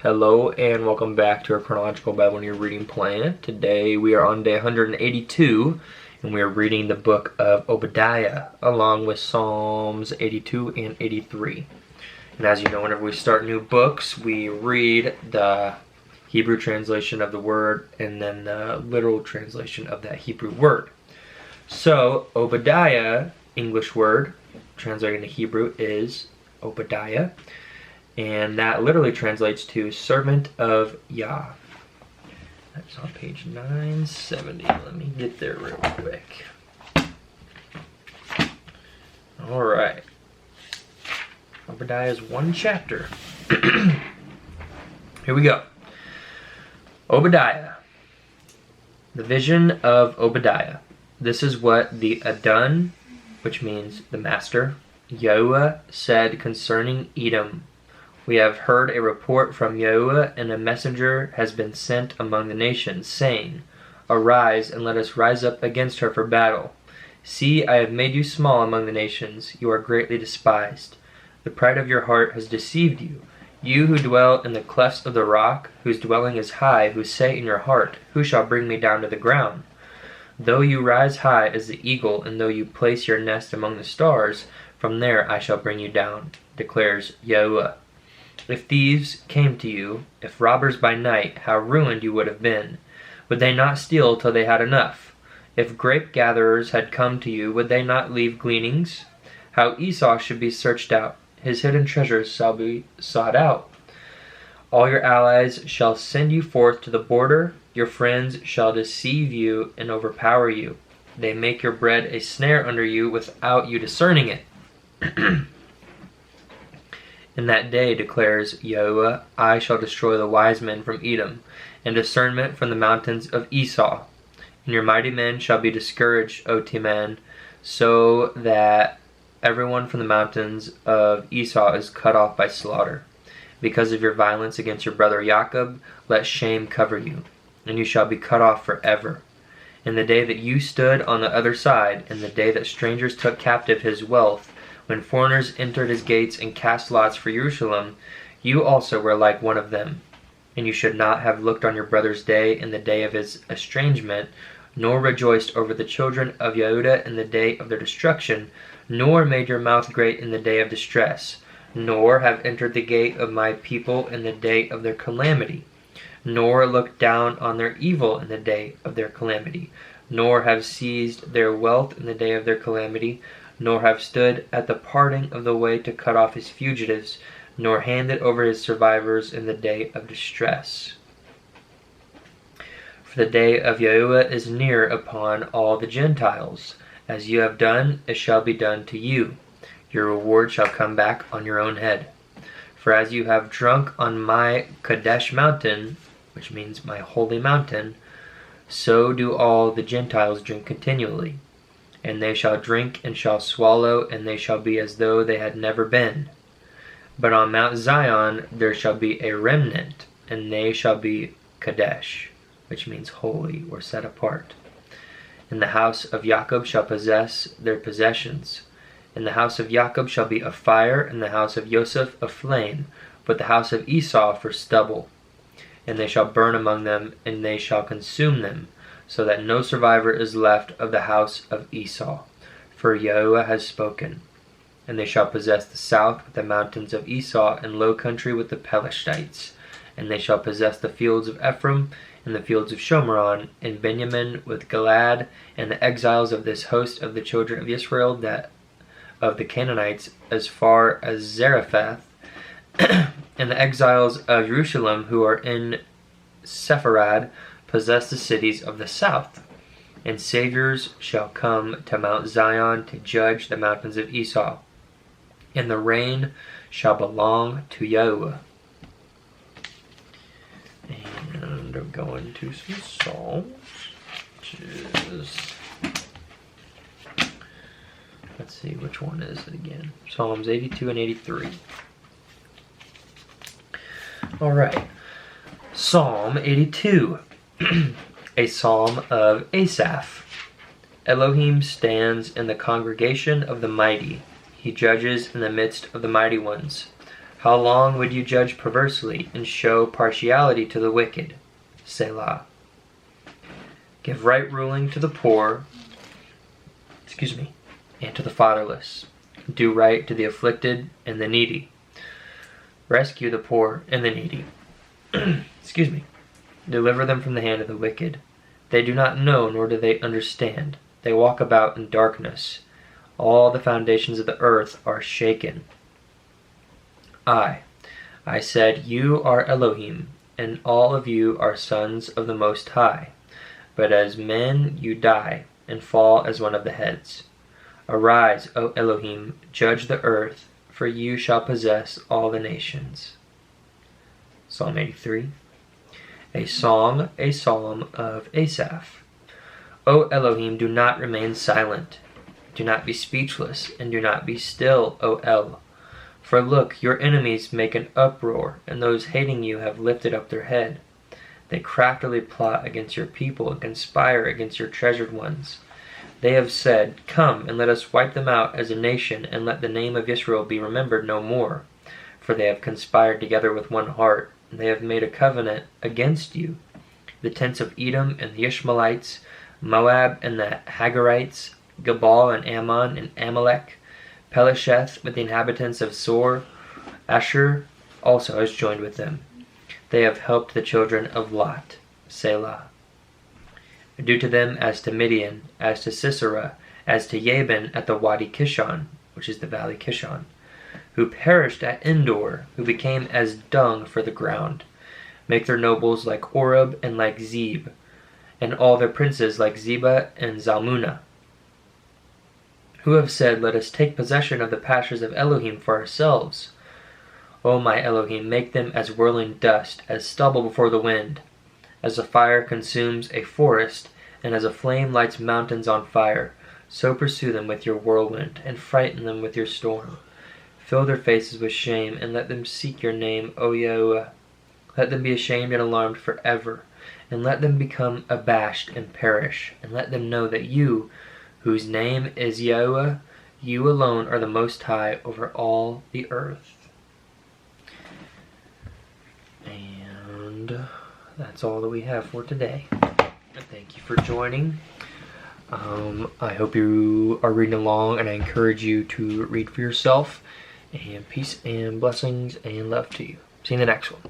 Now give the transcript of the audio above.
Hello and welcome back to our Chronological Bible and Your Reading Plan. Today we are on day 182 and we are reading the book of Obadiah along with Psalms 82 and 83. And as you know, whenever we start new books, we read the Hebrew translation of the word and then the literal translation of that Hebrew word. So Obadiah, English word, translated into Hebrew is Obadiah. And that literally translates to servant of Yah. That's on page 970. Let me get there real quick. Alright. Obadiah is one chapter. Here we go. Obadiah. The vision of Obadiah. This is what the Adon, which means the master, Yahuwah said concerning Edom. We have heard a report from Yahuwah, and a messenger has been sent among the nations, saying, Arise, and let us rise up against her for battle. See, I have made you small among the nations. You are greatly despised. The pride of your heart has deceived you. You who dwell in the clefts of the rock, whose dwelling is high, who say in your heart, Who shall bring me down to the ground? Though you rise high as the eagle, and though you place your nest among the stars, from there I shall bring you down, declares Yahuwah. If thieves came to you, if robbers by night, how ruined you would have been. Would they not steal till they had enough? If grape gatherers had come to you, would they not leave gleanings? How Esau should be searched out, his hidden treasures shall be sought out. All your allies shall send you forth to the border, your friends shall deceive you and overpower you. They make your bread a snare under you without you discerning it. In that day, declares Yahuwah, I shall destroy the wise men from Edom, and discernment from the mountains of Esau. And your mighty men shall be discouraged, O Teman, so that everyone from the mountains of Esau is cut off by slaughter. Because of your violence against your brother Jacob, let shame cover you, and you shall be cut off forever. In the day that you stood on the other side, in the day that strangers took captive his wealth, when foreigners entered his gates and cast lots for Jerusalem, you also were like one of them. And you should not have looked on your brother's day in the day of his estrangement, nor rejoiced over the children of Yehudah in the day of their destruction, nor made your mouth great in the day of distress, nor have entered the gate of my people in the day of their calamity, nor looked down on their evil in the day of their calamity, nor have seized their wealth in the day of their calamity, nor have stood at the parting of the way to cut off his fugitives, nor handed over his survivors in the day of distress. For the day of Yahuwah is near upon all the Gentiles. As you have done, it shall be done to you. Your reward shall come back on your own head. For as you have drunk on my Kadesh mountain, which means my holy mountain, so do all the Gentiles drink continually. And they shall drink and shall swallow, and they shall be as though they had never been. But on Mount Zion there shall be a remnant, and they shall be Kadesh, which means holy or set apart. And the house of Jacob shall possess their possessions. And the house of Jacob shall be a fire, and the house of Joseph a flame, but the house of Esau for stubble. And they shall burn among them, and they shall consume them, so that no survivor is left of the house of Esau. For Yahuwah has spoken. And they shall possess the south with the mountains of Esau, and low country with the Pelishtites. And they shall possess the fields of Ephraim, and the fields of Shomeron, and Benjamin with Gilad, and the exiles of this host of the children of Israel, that of the Canaanites, as far as Zarephath, and the exiles of Jerusalem who are in Sepharad, possess the cities of the south. And saviors shall come to Mount Zion to judge the mountains of Esau. And the reign shall belong to Yahuwah. And I'm going to some Psalms, which is, let's see, which one is it again? Psalms 82 and 83. Alright, Psalm 82. A psalm of Asaph. Elohim stands in the congregation of the mighty. He judges in the midst of the mighty ones. How long would you judge perversely and show partiality to the wicked? Selah. Give right ruling to the poor, and to the fatherless. Do right to the afflicted and the needy. Rescue the poor and the needy. Deliver them from the hand of the wicked. They do not know, nor do they understand. They walk about in darkness. All the foundations of the earth are shaken. I said, you are Elohim, and all of you are sons of the Most High. But as men you die, and fall as one of the heads. Arise, O Elohim, judge the earth, for you shall possess all the nations. Psalm 83. A psalm of Asaph. O Elohim, do not remain silent. Do not be speechless, and do not be still, O El. For look, your enemies make an uproar, and those hating you have lifted up their head. They craftily plot against your people and conspire against your treasured ones. They have said, come, and let us wipe them out as a nation, and let the name of Israel be remembered no more. For they have conspired together with one heart, and they have made a covenant against you. The tents of Edom and the Ishmaelites, Moab and the Hagarites, Gebal and Ammon and Amalek, Pelesheth with the inhabitants of Sor, Asher also has joined with them. They have helped the children of Lot. Selah. Do to them as to Midian, as to Sisera, as to Jabin at the Wadi Kishon, which is the valley Kishon, who perished at Endor, who became as dung for the ground. Make their nobles like Oreb and like Zeb, and all their princes like Zebah and Zalmunna, who have said, let us take possession of the pastures of Elohim for ourselves. O my Elohim, make them as whirling dust, as stubble before the wind. As a fire consumes a forest, and as a flame lights mountains on fire, so pursue them with your whirlwind, and frighten them with your storm. Fill their faces with shame, and let them seek your name, O Yahuwah. Let them be ashamed and alarmed forever, and let them become abashed and perish, and let them know that you, whose name is Yahuwah, you alone are the Most High over all the earth. And that's all that we have for today. Thank you for joining. I hope you are reading along, and I encourage you to read for yourself. And peace and blessings and love to you. See you in the next one.